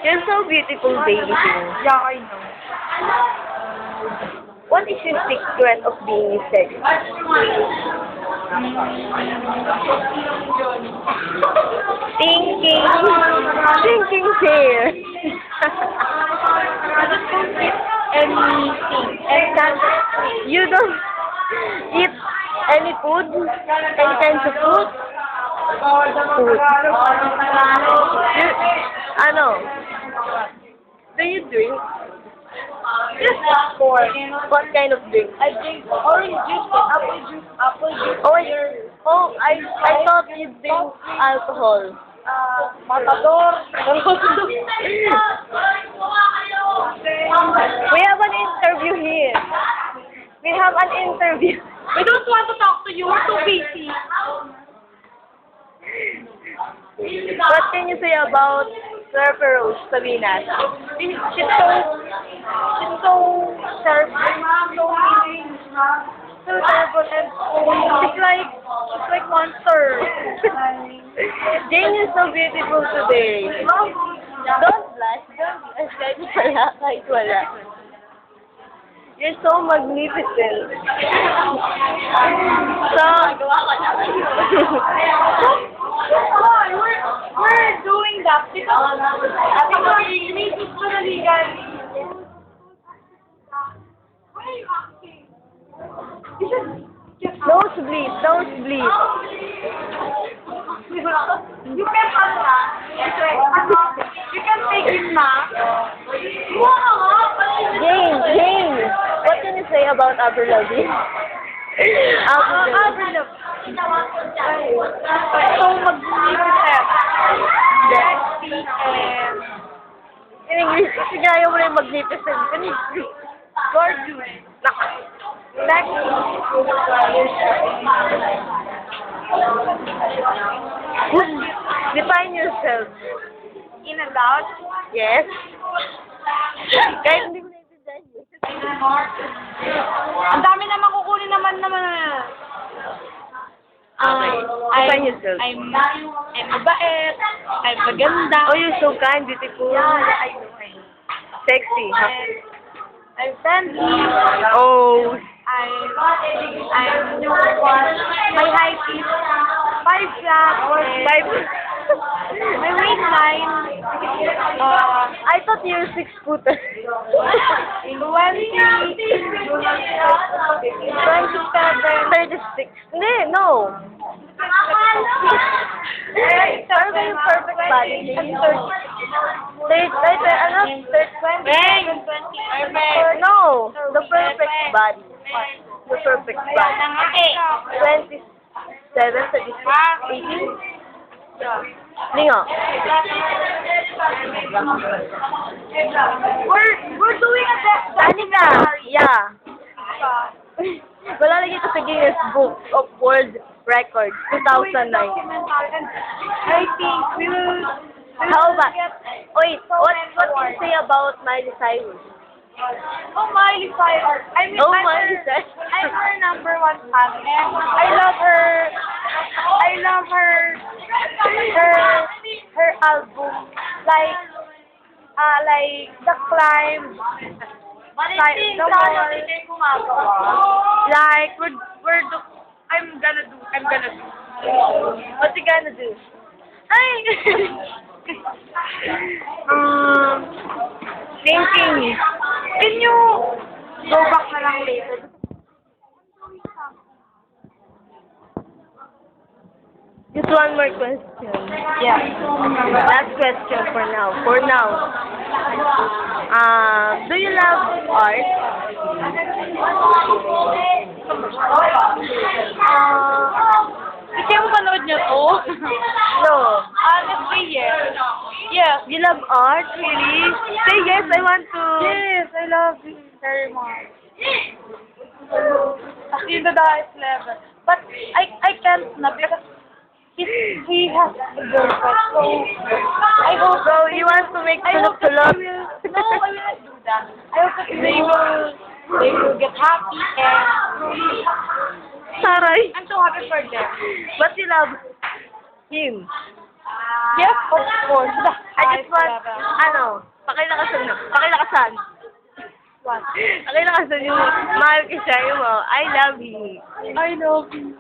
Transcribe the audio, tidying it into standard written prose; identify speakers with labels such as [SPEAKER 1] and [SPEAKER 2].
[SPEAKER 1] You're so beautiful, baby.
[SPEAKER 2] Yeah, I know.
[SPEAKER 1] What is your secret of being sexy? Thinking here.
[SPEAKER 2] Anything. And that's
[SPEAKER 1] You don't eat any food? Any kinds of food? Food. Ano? Do you drink?
[SPEAKER 2] just for.
[SPEAKER 1] What kind of drink?
[SPEAKER 2] I drink orange juice and apple juice.
[SPEAKER 1] I thought you drink alcohol.
[SPEAKER 2] Matador.
[SPEAKER 1] We have an interview here. We have an interview.
[SPEAKER 2] We don't want to talk to you. We're too busy.
[SPEAKER 1] What can you say about Surfer Rose Sabinas?
[SPEAKER 2] She's so sharp, so mean, so terrible, and she's like monster.
[SPEAKER 1] Jane is so beautiful today. Don't blush. Kahit wala. You're so magnificent.
[SPEAKER 2] We're doing that because iniisip ko na legal. Why are you acting?
[SPEAKER 1] Don't bleed. Don't bleed.
[SPEAKER 2] You can you can take it na.
[SPEAKER 1] Jane, what can you say about Avril Lavigne?
[SPEAKER 2] Avril Lavigne. So magnificent. Sexy and
[SPEAKER 1] In English, kasi ayaw mo na yung magnificent.
[SPEAKER 2] gorgeous. Sexy.
[SPEAKER 1] Define yourself.
[SPEAKER 2] In and out.
[SPEAKER 1] Yes. Kahit hindi mo na-design yun.
[SPEAKER 2] Ang dami naman kukunin naman.
[SPEAKER 1] Define yourself.
[SPEAKER 2] I'm mabait. I'm maganda.
[SPEAKER 1] Oh, you're so kind, beautiful.
[SPEAKER 2] I know.
[SPEAKER 1] Sexy.
[SPEAKER 2] And I'm friendly.
[SPEAKER 1] Oh.
[SPEAKER 2] My height is 5 flat.
[SPEAKER 1] Five.
[SPEAKER 2] My waistline.
[SPEAKER 1] I thought you were 6 footer.
[SPEAKER 2] 20. 27.
[SPEAKER 1] 36. Hindi, no. Are you perfect body? No, the perfect body. The perfect body. 27, 36, 18. Hindi nga.
[SPEAKER 2] We're doing a test.
[SPEAKER 1] Ano nga? Yeah. Malalagay ito sa Guinness Book of World Records, 2009.
[SPEAKER 2] I think we will.
[SPEAKER 1] How about? Wait, what do you say about Miley Cyrus?
[SPEAKER 2] Oh, Miley Cyrus.
[SPEAKER 1] Miley Cyrus.
[SPEAKER 2] I'm her number 1 fan, and I love her. Her album, like The Climb, like The Wall. Like I'm gonna do.
[SPEAKER 1] What you gonna do?
[SPEAKER 2] Ay!
[SPEAKER 1] Thinking.
[SPEAKER 2] Can you go back na lang later?
[SPEAKER 1] Just one more question.
[SPEAKER 2] Yeah.
[SPEAKER 1] Last question for now. Do you love art?
[SPEAKER 2] Hindi mo panood niyo to?
[SPEAKER 1] No.
[SPEAKER 2] Honestly, yes. Yes.
[SPEAKER 1] You love art? Really? Say yes, I want to.
[SPEAKER 2] Yes, I love him very much. As in the highest level. But I can't na because he has a girlfriend. So I hope
[SPEAKER 1] So you want to make
[SPEAKER 2] I hope
[SPEAKER 1] tulog-tulog?
[SPEAKER 2] that they will. No, I will not do that. I hope that they will get happy and
[SPEAKER 1] Saray.
[SPEAKER 2] I'm so happy for them.
[SPEAKER 1] But you love him.
[SPEAKER 2] Yes, of course.
[SPEAKER 1] I just want Ano? Pakilakasan. Pakilakasan.
[SPEAKER 2] What?
[SPEAKER 1] Pakilakasan yung mahal ka siya, yung I love you.
[SPEAKER 2] I love you.